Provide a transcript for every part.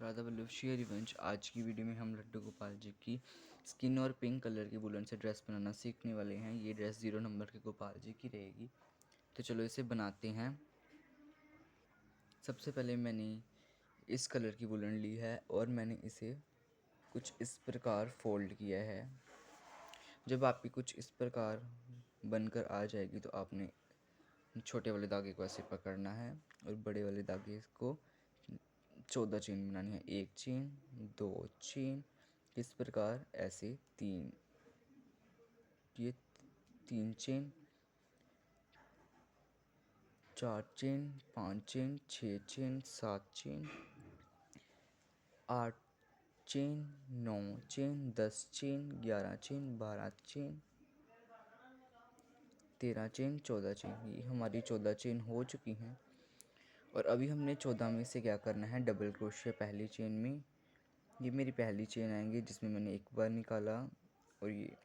Radha Vallabh share revenge. आज की video में हम लड्डू गोपाल जी की स्किन और पिंक कलर की वुलन से ड्रेस बनाना सीखने वाले हैं। ये ड्रेस 0 नंबर के गोपाल जी की रहेगी। तो चलो इसे बनाते हैं। सबसे पहले मैंने इस कलर की वुलन ली है और मैंने इसे कुछ इस प्रकार फोल्ड किया है। जब आपकी कुछ इस प्रकार बनकर आ जाएगी तो आपने छोटे वाले धागे को ऐसे पकड़ना है और बड़े वाले धागे को 14 चेन बनानी है। 1 चेन, 2 चेन, इस प्रकार ऐसे 3, ये 3 chain, 4 chain, 5 chain, 6 chain, 7 chain, 8 chain, 9 chain, 10 chain, 11 chain, 12 chain, 13 chain, 14 chain. ये हमारी 14 चेन हो चुकी हैं। और अभी हमने 14 में से क्या करना है, डबल क्रोशिया पहली चेन में। ये मेरी पहली चेन आएंगी जिसमें मैंने एक बार निकाला। और ये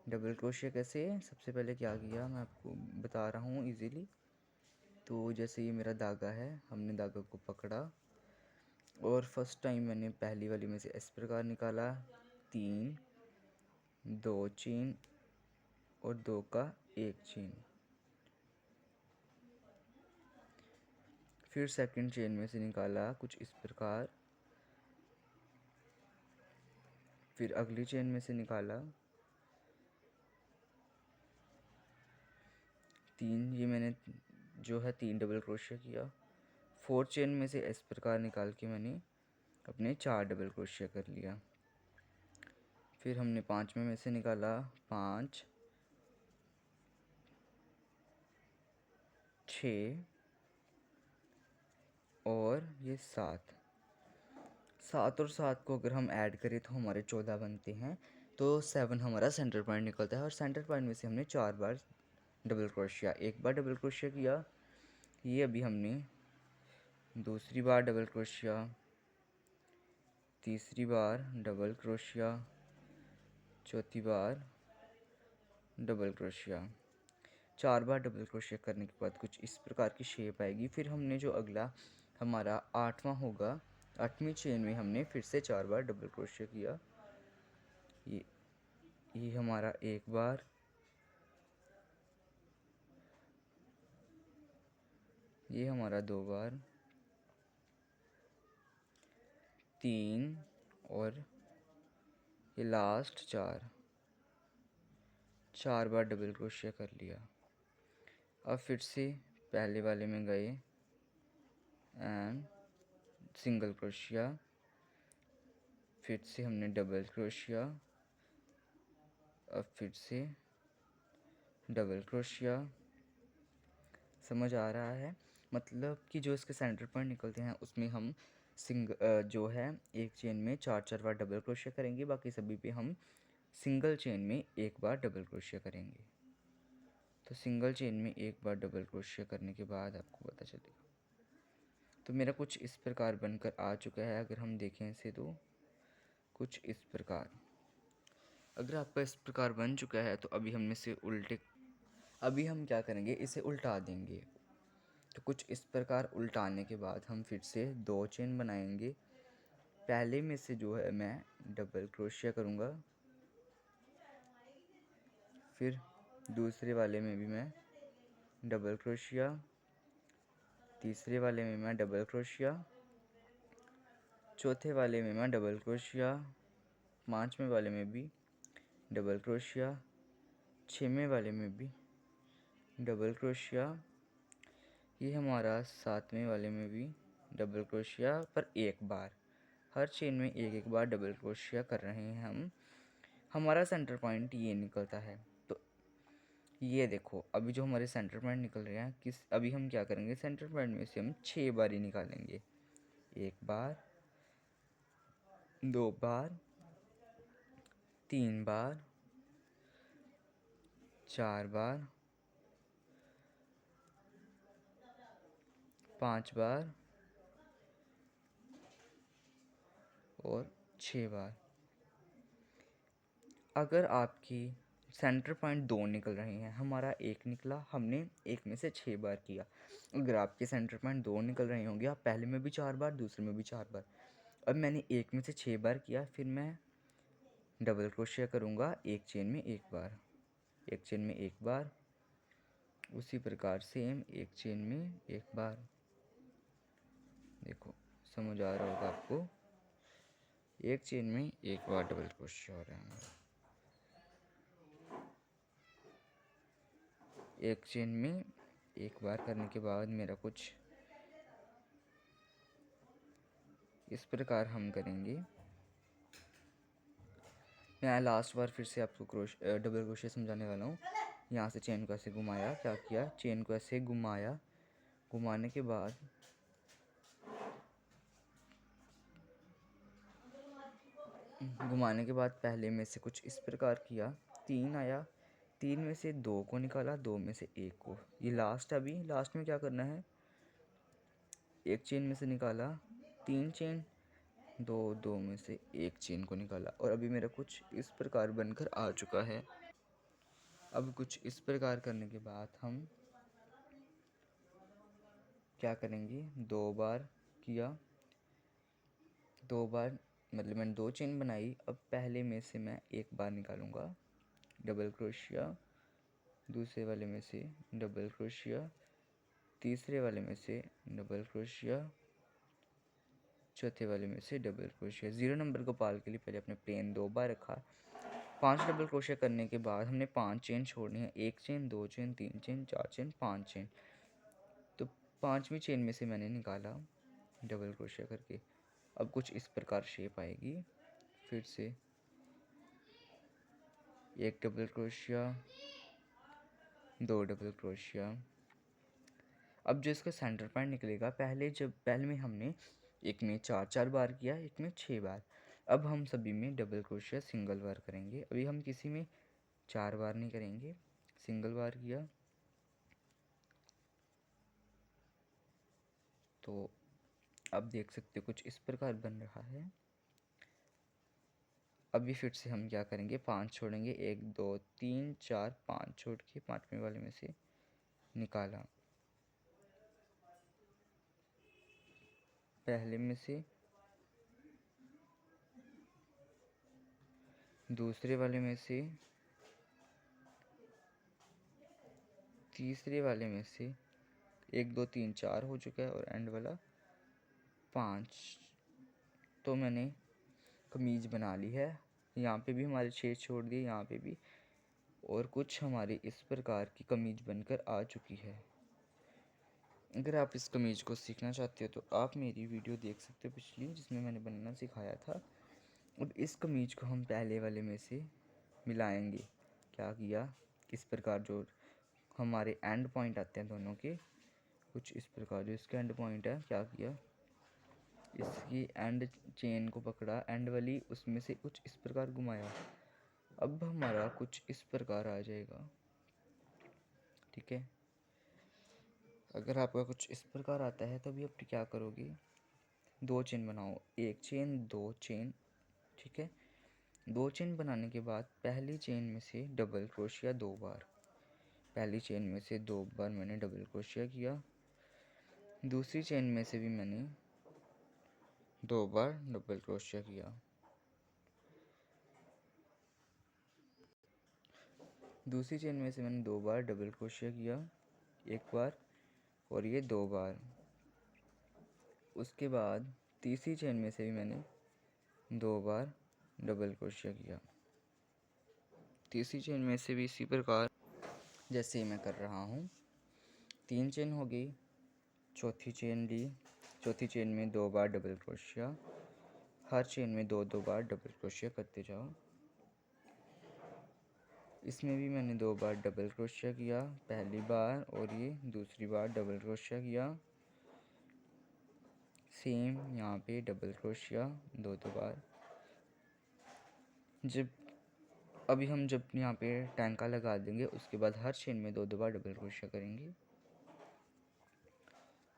डबल क्रोशिया कैसे है, सबसे पहले क्या किया मैं आपको बता रहा हूँ इजीली। तो जैसे ये मेरा धागा है, हमने धागा को पकड़ा और फर्स्ट टाइम मैंने पहली वाली में से इस प्रकार निकाला, 3, 2 चेन और 2 का 1 चेन। फिर सेकंड चेन में से निकाला कुछ इस प्रकार। फिर अगली चेन में से निकाला 3, ये मैंने जो है 3 डबल क्रोशिया किया। फोर्थ चेन में से इस प्रकार निकाल के मैंने अपने 4 डबल क्रोशिया कर लिया। फिर हमने 5वें में से निकाला 5, 6 और ये 7। 7 और 7 को अगर हम ऐड करें तो हमारे 14 बनते हैं। तो 7 हमारा सेंटर पॉइंट निकलता है और सेंटर पॉइंट में से हमने 4 बार डबल क्रोशिया, एक बार डबल क्रोशिया किया, ये अभी हमने दूसरी बार डबल क्रोशिया, तीसरी बार डबल क्रोशिया, चौथी बार डबल क्रोशिया। 4 बार डबल क्रोशिया करने के बाद कुछ इस प्रकार की शेप आएगी। फिर हमने जो अगला हमारा 8वां होगा, 8वीं चेन में हमने फिर से 4 बार डबल क्रोशिया किया। ये हमारा एक बार, ये हमारा 2 बार, 3 और ये लास्ट 4 बार डबल क्रोशिया कर लिया। अब फिर से पहले वाले में गए एंड सिंगल क्रोशिया, फिर से हमने डबल क्रोशिया, अब फिर से डबल क्रोशिया। समझ आ रहा है? मतलब कि जो इसके सेंटर पॉइंट निकलते हैं उसमें हम जो है एक चेन में 4 बार डबल क्रोशिया करेंगे, बाकी सभी पे हम सिंगल चेन में एक बार डबल क्रोशिया करेंगे। तो सिंगल चेन में एक बार डबल क्रोशिया करने के बाद आपको पता चलेगा। तो मेरा कुछ इस प्रकार बनकर आ चुका है। अगर हम देखें इसे तो कुछ इस प्रकार, अगर आपका इस प्रकार बन चुका है तो अभी हम क्या करेंगे, इसे उल्टा देंगे। तो कुछ इस प्रकार उल्टाने के बाद हम फिर से 2 चेन बनाएंगे। पहले में से जो है मैं डबल क्रोशिया करूँगा, फिर दूसरे वाले में भी मैं डबल क्रोशिया, तीसरे वाले में मैं डबल क्रोशिया, चौथे वाले में मैं डबल क्रोशिया, 5वें वाले में भी डबल क्रोशिया, 6वें वाले में भी डबल क्रोशिया, ये हमारा 7वें वाले में भी डबल क्रोशिया, पर एक बार। हर चेन में एक एक बार डबल क्रोशिया कर रहे हैं हम। हमारा सेंटर पॉइंट ये निकलता है। तो ये देखो, अभी जो हमारे सेंटर पॉइंट निकल रहे हैं, अभी हम क्या करेंगे, सेंटर पॉइंट में से हम 6 बार ही निकालेंगे। 1 बार, 2 बार, 3 बार, 4 बार, 5 बार और 6 बार। अगर आपकी सेंटर पॉइंट 2 निकल रहे हैं, हमारा 1 निकला, हमने 1 में से 6 बार किया। अगर आपके सेंटर पॉइंट 2 निकल रहे होंगे, आप पहले में भी 4 बार, दूसरे में भी 4 बार। अब मैंने 1 में से 6 बार किया, फिर मैं डबल क्रोशिया करूँगा एक चेन में 1 बार, एक चेन में 1 बार, उसी प्रकार सेम एक चेन में 1 बार। देखो समझ आ रहा होगा आपको, एक चेन में 1 बार डबल क्रोशिया हो रहा है। एक चेन में 1 बार करने के बाद मेरा कुछ इस प्रकार हम करेंगे। मैं लास्ट बार फिर से आपको डबल क्रोशिया समझाने वाला हूँ। यहाँ से चेन को ऐसे घुमाया, क्या किया, चेन को ऐसे घुमाया, घुमाने के बाद पहले में से कुछ इस प्रकार किया, 3 आया, 3 में से 2 को निकाला, 2 में से 1 को, ये लास्ट। अभी लास्ट में क्या करना है, एक चेन में से निकाला 3 चेन, 2 में से 1 चेन को निकाला, और अभी मेरा कुछ इस प्रकार बनकर आ चुका है। अब कुछ इस प्रकार करने के बाद हम क्या करेंगे, 2 बार किया, 2 बार मतलब मैंने 2 चेन बनाई। अब पहले में से मैं 1 बार निकालूंगा डबल क्रोशिया, दूसरे वाले में से डबल क्रोशिया, तीसरे वाले में से डबल क्रोशिया, चौथे वाले में से डबल क्रोशिया। 0 नंबर गोपाल के लिए पहले अपने प्लेन 2 बार रखा। 5 डबल क्रोशिया करने के बाद हमने 5 चेन छोड़नी है, 1 chain, 2 chain, 3 chain, 4 chain, 5 chain. तो 5वीं चेन में से मैंने निकाला डबल क्रोशिया करके। अब कुछ इस प्रकार शेप आएगी, फिर से 1 डबल क्रोशिया, 2 डबल क्रोशिया। अब जो इसका सेंटर पॉइंट निकलेगा, पहले में हमने एक में 4 बार किया, एक में 6 बार। अब हम सभी में डबल क्रोशिया सिंगल बार करेंगे। अभी हम किसी में 4 बार नहीं करेंगे, सिंगल बार किया। तो अब देख सकते हो कुछ इस प्रकार बन रहा है। अभी फिर से हम क्या करेंगे, 5 छोड़ेंगे, 1 2 3 4 5 छोड़ के 5वें वाले में से निकाला, पहले में से, दूसरे वाले में से, तीसरे वाले में से, 1 2 3 4 हो चुका है, और एंड वाला 5। तो मैंने कमीज बना ली है। यहाँ पे भी हमारे 6 छोड़ दिए, यहाँ पे भी, और कुछ हमारी इस प्रकार की कमीज बनकर आ चुकी है। अगर आप इस कमीज को सीखना चाहते हो तो आप मेरी वीडियो देख सकते हो पिछली, जिसमें मैंने बनना सिखाया था। और इस कमीज को हम पहले वाले में से मिलाएंगे। क्या किया, इस प्रकार जो हमारे एंड पॉइंट आते हैं दोनों के, कुछ इस प्रकार जो इसका एंड पॉइंट है, क्या किया, इसकी एंड चेन को पकड़ा, एंड वाली, उसमें से कुछ इस प्रकार घुमाया। अब हमारा कुछ इस प्रकार आ जाएगा, ठीक है। अगर आपका कुछ इस प्रकार आता है तो अभी आप क्या करोगे, 2 चेन बनाओ, 1 चेन, 2 चेन, ठीक है। 2 चेन बनाने के बाद पहली चेन में से डबल क्रोशिया 2 बार, पहली चेन में से 2 बार मैंने डबल क्रोशिया किया, दूसरी चेन में से भी मैंने 2 बार डबल क्रोशिया किया, दूसरी चेन में से मैंने 2 बार डबल क्रोशिया किया, 1 बार, और ये 2 बार। उसके बाद तीसरी चेन में से भी मैंने 2 बार डबल क्रोशिया किया, तीसरी चेन में से भी इसी प्रकार जैसे ही मैं कर रहा हूँ। 3 चेन हो गई, चौथी चेन ली, चौथी चेन में 2 बार डबल क्रोशिया, हर चेन में 2 बार डबल क्रोशिया करते जाओ। इसमें भी मैंने 2 बार डबल क्रोशिया किया, पहली बार, और ये दूसरी बार डबल क्रोशिया किया। सेम यहाँ पे डबल क्रोशिया 2 बार। अभी हम जब यहाँ पे टांका लगा देंगे, उसके बाद हर चेन में 2 बार डबल क्रोशिया करेंगे,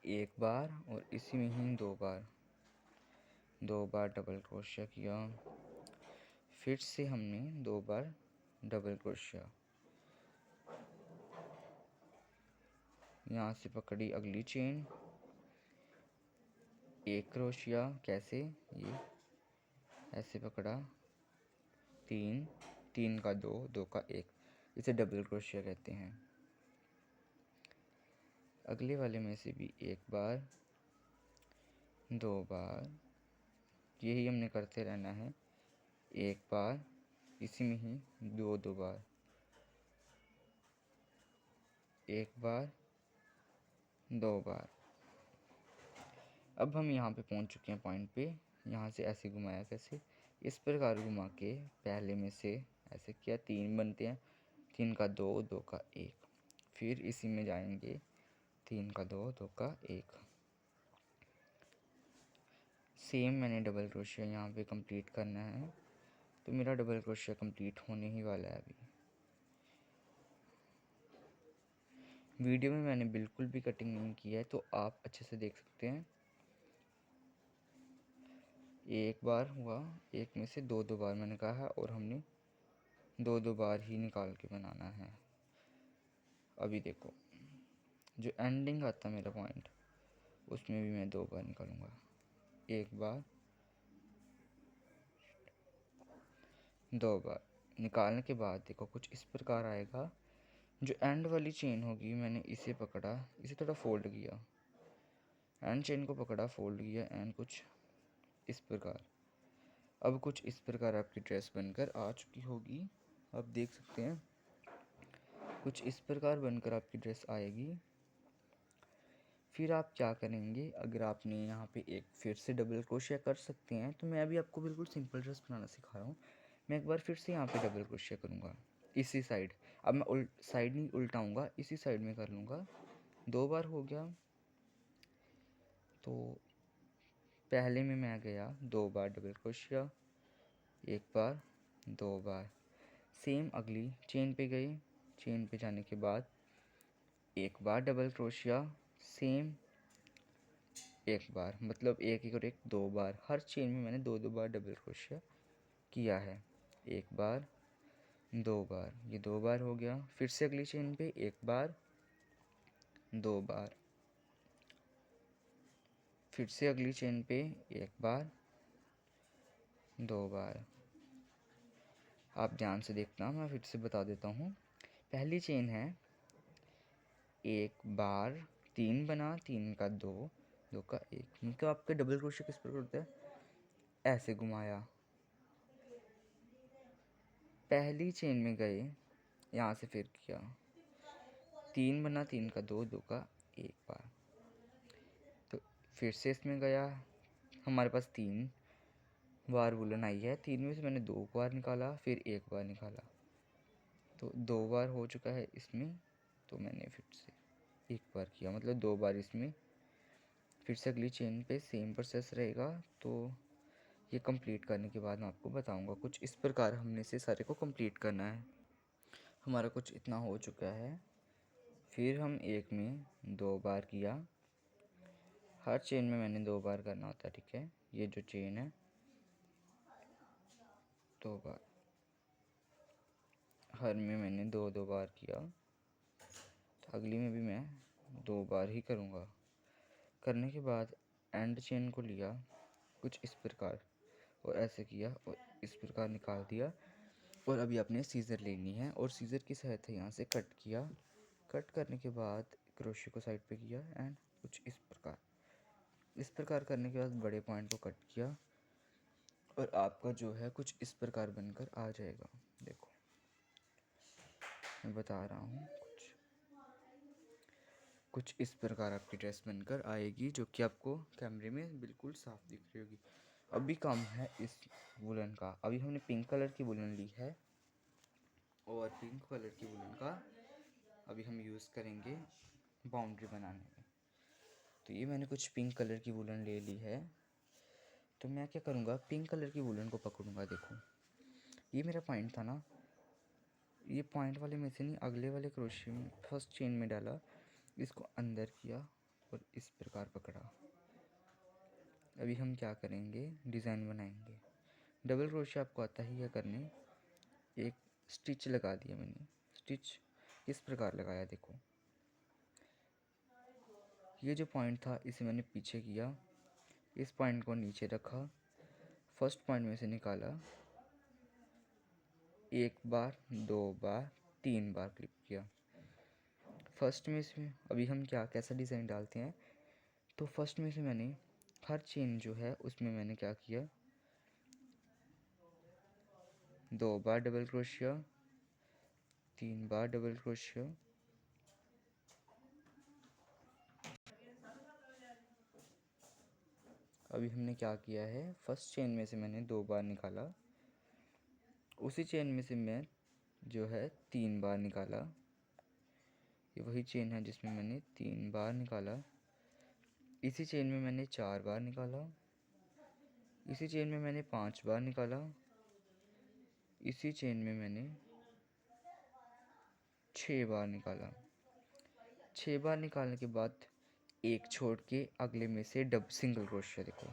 1 बार, और इसी में ही 2 बार, 2 बार डबल क्रोशिया किया। फिर से हमने 2 बार डबल क्रोशिया, यहाँ से पकड़ी अगली चेन, एक क्रोशिया, कैसे, ये ऐसे पकड़ा, तीन, तीन का दो, दो का एक, इसे डबल क्रोशिया कहते हैं। अगले वाले में से भी एक बार, दो बार, यही हमने करते रहना है। एक बार, इसी में ही दो दो बार, एक बार, दो बार। अब हम यहाँ पे पहुँच चुके हैं पॉइंट पे। यहाँ से ऐसे घुमाया, कैसे, इस प्रकार घुमा के पहले में से ऐसे किया, तीन बनते हैं, तीन का दो, दो का एक, फिर इसी में जाएंगे, तीन का दो, दो का एक। सेम मैंने डबल क्रोशिया यहाँ पे कंप्लीट करना है, तो मेरा डबल क्रोशिया कंप्लीट होने ही वाला है अभी। वीडियो में मैंने बिल्कुल भी कटिंग नहीं की है, तो आप अच्छे से देख सकते हैं। एक बार हुआ, एक में से दो दो बार मैंने कहा है, और हमने दो दो बार ही निकाल के बनाना है। अभी देखो, जो एंडिंग आता है मेरा पॉइंट, उसमें भी मैं दो बार निकालूंगा। एक बार, दो बार निकालने के बाद देखो कुछ इस प्रकार आएगा। जो एंड वाली चेन होगी, मैंने इसे पकड़ा, इसे थोड़ा फोल्ड किया, एंड चेन को पकड़ा, फोल्ड किया, एंड कुछ इस प्रकार। अब कुछ इस प्रकार आपकी ड्रेस बनकर आ चुकी होगी, आप देख सकते हैं। कुछ इस प्रकार बनकर आपकी ड्रेस आएगी। फिर आप क्या करेंगे, अगर आपने यहाँ पे एक फिर से डबल क्रोशिया कर सकते हैं, तो मैं अभी आपको बिल्कुल सिंपल ड्रेस बनाना सिखा रहा हूँ। मैं एक बार फिर से यहाँ पे डबल क्रोशिया करूँगा इसी साइड। अब मैं साइड नहीं उल्टाऊँगा, इसी साइड में कर लूँगा। दो बार हो गया, तो पहले में मैं गया, दो बार डबल क्रोशिया, एक बार, दो बार। सेम अगली चेन पे गए, चेन पे जाने के बाद एक बार डबल क्रोशिया, सेम एक बार, मतलब एक एक और एक दो बार। हर चेन में मैंने दो दो बार डबल क्रोशिया किया है। एक बार, दो बार, ये दो बार हो गया। फिर से अगली चेन पे एक बार, दो बार, फिर से अगली चेन पे एक बार, दो बार। आप ध्यान से देखना, मैं फिर से बता देता हूँ। पहली चेन है, एक बार, तीन बना, तीन का दो, दो का एक। मतलब आपका डबल क्रोशिया किस प्रकार होता है, ऐसे घुमाया, पहली चेन में गए, यहाँ से फिर किया, तीन बना, तीन का दो, दो का एक बार। तो फिर से इसमें गया, हमारे पास तीन बार वुलन आई है, तीन में से मैंने दो बार निकाला, फिर एक बार निकाला, तो दो बार हो चुका है इसमें। तो मैंने फिर से एक बार किया, मतलब दो बार इसमें। फिर से अगली चेन पे सेम प्रोसेस रहेगा। तो ये कंप्लीट करने के बाद मैं आपको बताऊंगा। कुछ इस प्रकार हमने से सारे को कंप्लीट करना है। हमारा कुछ इतना हो चुका है। फिर हम एक में दो बार किया, हर चेन में मैंने दो बार करना होता है, ठीक है। ये जो चेन है, दो बार, हर में मैंने दो दो बार किया, तो अगली में भी मैं दो बार ही करूँगा। करने के बाद एंड चेन को लिया कुछ इस प्रकार, और ऐसे किया, और इस प्रकार निकाल दिया। और अभी आपने सीज़र लेनी है, और सीज़र की सहायता यहाँ से कट किया। कट करने के बाद क्रोशे को साइड पे किया, एंड कुछ इस प्रकार करने के बाद बड़े पॉइंट को कट किया, और आपका जो है कुछ इस प्रकार बनकर आ जाएगा। देखो मैं बता रहा हूँ, कुछ इस प्रकार आपकी ड्रेस बनकर आएगी, जो कि आपको कैमरे में बिल्कुल साफ दिख रही होगी। अभी काम है इस वुलन का। अभी हमने पिंक कलर की वुलन ली है, और पिंक कलर की वुलन का अभी हम यूज़ करेंगे बाउंड्री बनाने में। तो ये मैंने कुछ पिंक कलर की वुलन ले ली है। तो मैं क्या करूँगा, पिंक कलर की वुलन को पकड़ूँगा। देखो ये मेरा पॉइंट था ना, ये पॉइंट वाले में से नहीं, अगले वाले क्रोशिया में फर्स्ट चेन में डाला, इसको अंदर किया और इस प्रकार पकड़ा। अभी हम क्या करेंगे, डिज़ाइन बनाएंगे। डबल क्रोशिया आपको आता ही है करने। एक स्टिच लगा दिया मैंने। स्टिच इस प्रकार लगाया, देखो ये जो पॉइंट था इसे मैंने पीछे किया, इस पॉइंट को नीचे रखा, फर्स्ट पॉइंट में से निकाला, एक बार, दो बार, तीन बार क्लिक किया। फर्स्ट में से अभी हम कैसा डिज़ाइन डालते हैं, तो फर्स्ट में से मैंने हर चेन जो है उसमें मैंने क्या किया, दो बार डबल क्रोशिया, तीन बार डबल क्रोशिया, अभी हमने क्या किया है, फर्स्ट चेन में से मैंने दो बार निकाला, उसी चेन में से मैं जो है तीन बार निकाला, ये वही चेन है जिसमें मैंने तीन बार निकाला, इसी चेन में मैंने चार बार निकाला, इसी चेन में मैंने पांच बार निकाला, इसी चेन में मैंने छः बार निकाला। छः बार निकालने के बाद एक छोड़ के अगले में से सिंगल क्रोशिया, देखो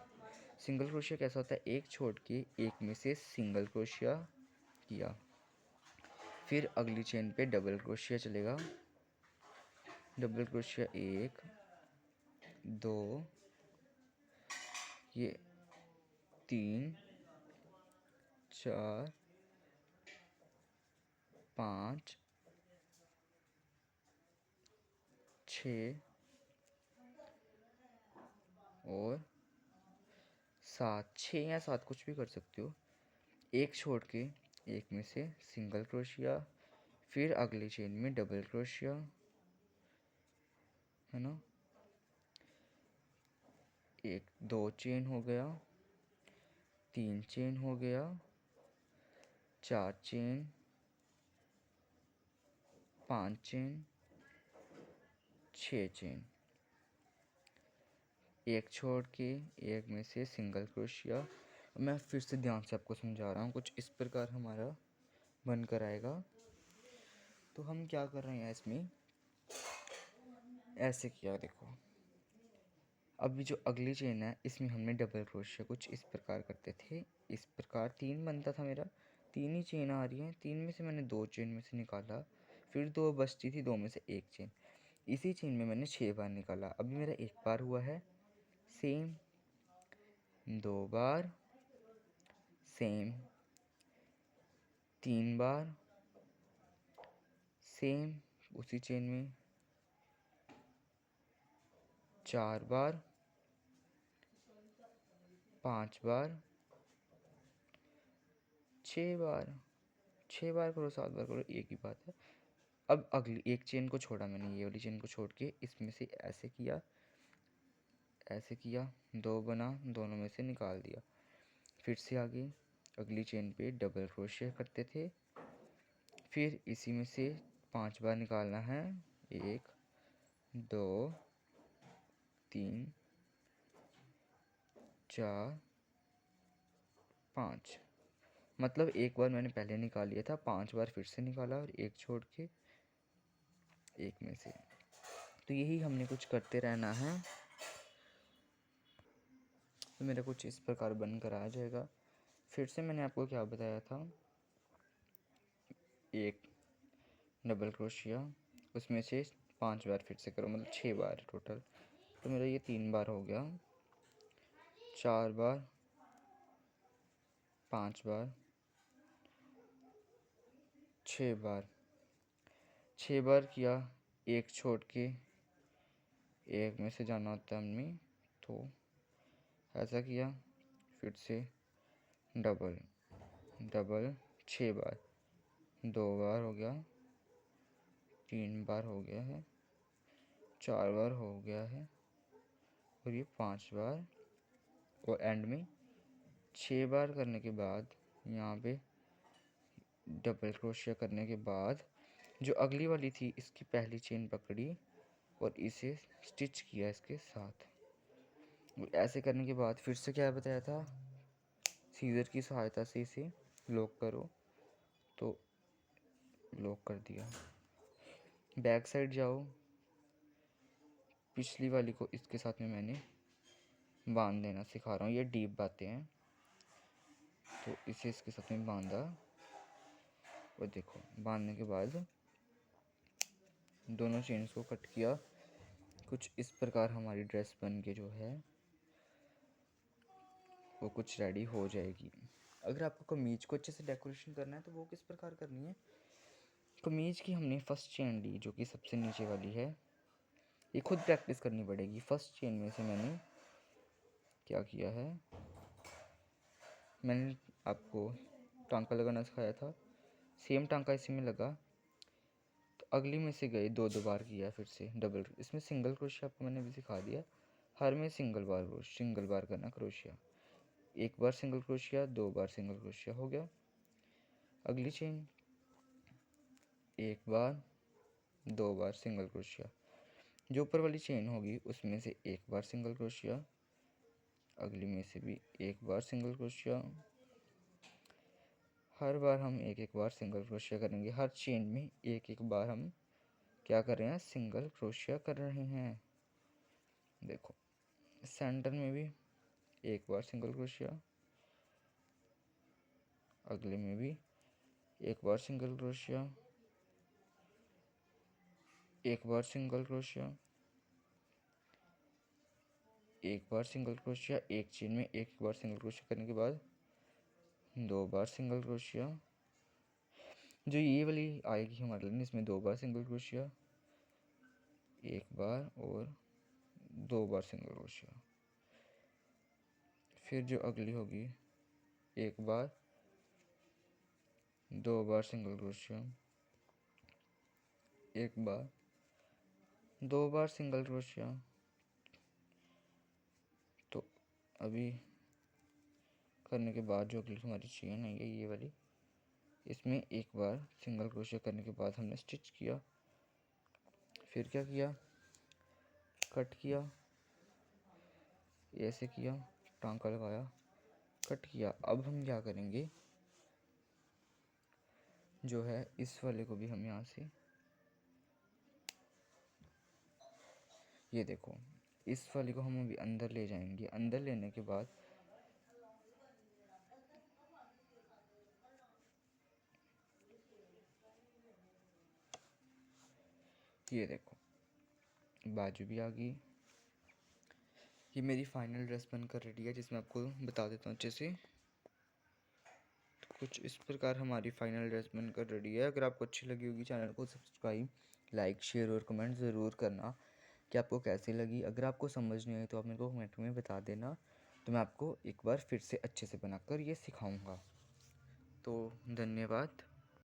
सिंगल क्रोशिया कैसा होता है, एक छोड़ के एक में से सिंगल क्रोशिया किया, फिर अगली चेन पे डबल क्रोशिया चलेगा, डबल क्रोशिया एक, दो, ये तीन, चार, पाँच, छः और सात, छः या सात कुछ भी कर सकते हो। एक छोड़ के एक में से सिंगल क्रोशिया, फिर अगली चेन में डबल क्रोशिया, है ना, एक दो चेन हो गया, तीन चेन हो गया, चार चेन, पांच चेन, छः चेन, एक छोड़ के एक में से सिंगल क्रोशिया। मैं फिर से ध्यान से आपको समझा रहा हूँ, कुछ इस प्रकार हमारा बनकर आएगा। तो हम क्या कर रहे हैं इसमें, ऐसे किया, देखो अभी जो अगली चेन है इसमें हमने डबल क्रोशिया कुछ इस प्रकार करते थे, इस प्रकार तीन बनता था मेरा, तीन ही चेन आ रही हैं, तीन में से मैंने दो चेन में से निकाला, फिर दो बचती थी, दो में से एक चेन, इसी चेन में मैंने छः बार निकाला। अभी मेरा एक बार हुआ है, सेम दो बार, सेम तीन बार, सेम उसी चेन में चार बार, पांच बार, छः बार, छः बार करो, सात बार करो, एक ही बात है। अब अगली एक चेन को छोड़ा मैंने, ये वाली चेन को छोड़ के इसमें से ऐसे किया, ऐसे किया, दो बना, दोनों में से निकाल दिया, फिर से आगे अगली चेन पे डबल क्रोशिया करते थे, फिर इसी में से पांच बार निकालना है, एक, दो, तीन, चार, पाँच, मतलब एक बार मैंने पहले निकाल लिया था, पांच बार फिर से निकाला और एक छोड़ के एक में से। तो यही हमने कुछ करते रहना है, तो मेरा कुछ इस प्रकार बनकर आ जाएगा। फिर से मैंने आपको क्या बताया था, एक डबल क्रोशिया, उसमें से पांच बार फिर से करो, मतलब छः बार टोटल। तो मेरा ये तीन बार हो गया, चार बार, पांच बार, छः बार, छः बार किया, एक छोड़ के एक में से जाना होता है हमें, तो ऐसा किया, फिर से डबल डबल, छः बार, दो बार हो गया, तीन बार हो गया है, चार बार हो गया है, और ये पांच बार, और एंड में छः बार करने के बाद यहाँ पे डबल क्रोशिया करने के बाद जो अगली वाली थी इसकी पहली चेन पकड़ी और इसे स्टिच किया इसके साथ। ऐसे करने के बाद फिर से क्या बताया था, सीजर की सहायता से इसे लॉक करो, तो लॉक कर दिया। बैक साइड जाओ, पिछली वाली को इसके साथ में मैंने बांध देना सिखा रहा हूँ, ये डीप बातें हैं, तो इसे इसके साथ में बांधा, वो देखो बांधने के बाद दोनों चेन्स को कट किया, कुछ इस प्रकार हमारी ड्रेस बन के जो है वो कुछ रेडी हो जाएगी। अगर आपको कमीज को अच्छे से डेकोरेशन करना है तो वो किस प्रकार करनी है, कमीज की हमने फर्स्ट चेन ली जो कि सबसे नीचे वाली है, ये खुद प्रैक्टिस करनी पड़ेगी। फर्स्ट चेन में से मैंने क्या किया है, मैंने आपको टांका लगाना सिखाया था, सेम टांका इसी में लगा, तो अगली में से गए दो बार किया, फिर से डबल। इसमें सिंगल क्रोशिया आपको मैंने भी सिखा दिया, हर में सिंगल बार करना क्रोशिया। एक बार सिंगल क्रोशिया, दो बार सिंगल क्रोशिया हो गया। अगली चेन एक बार, दो बार सिंगल क्रोशिया, जो ऊपर वाली चेन होगी उसमें से एक बार सिंगल क्रोशिया, अगली में से भी एक बार सिंगल क्रोशिया। हर बार हम एक एक बार सिंगल क्रोशिया करेंगे, हर चेन में एक एक बार हम क्या कर रहे हैं, सिंगल क्रोशिया कर रहे हैं। देखो सेंटर में भी एक बार सिंगल क्रोशिया, अगले में भी एक बार सिंगल क्रोशिया, एक बार सिंगल क्रोशिया, एक बार सिंगल क्रोशिया, एक चेन में एक बार सिंगल क्रोशिया करने के बाद दो बार सिंगल क्रोशिया। जो ये वाली आएगी हमारे लिए, इसमें दो बार सिंगल क्रोशिया, एक बार और दो बार सिंगल क्रोशिया। फिर जो अगली होगी एक बार, दो बार सिंगल क्रोशिया, एक बार, दो बार सिंगल क्रोशिया। तो अभी करने के बाद जो अगली हमारी चेन है ये वाली, इसमें एक बार सिंगल क्रोशिया करने के बाद हमने स्टिच किया, फिर क्या किया, कट किया, ऐसे किया, टांका लगाया, कट किया। अब हम क्या करेंगे, जो है इस वाले को भी हम यहाँ से, ये देखो इस वाले को हम अभी अंदर ले जाएंगे। अंदर लेने के बाद ये देखो बाजू भी आ गई। ये मेरी फाइनल ड्रेस बनकर रेडी है, जिसमें आपको बता देता हूँ अच्छे से। तो कुछ इस प्रकार हमारी फाइनल ड्रेस बनकर रेडी है। अगर आपको अच्छी लगी होगी, चैनल को सब्सक्राइब, लाइक, शेयर और कमेंट ज़रूर करना कि आपको कैसी लगी। अगर आपको समझ नहीं आई तो आप मेरे को कमेंट में बता देना, तो मैं आपको एक बार फिर से अच्छे से बनाकर ये सिखाऊंगा। तो धन्यवाद।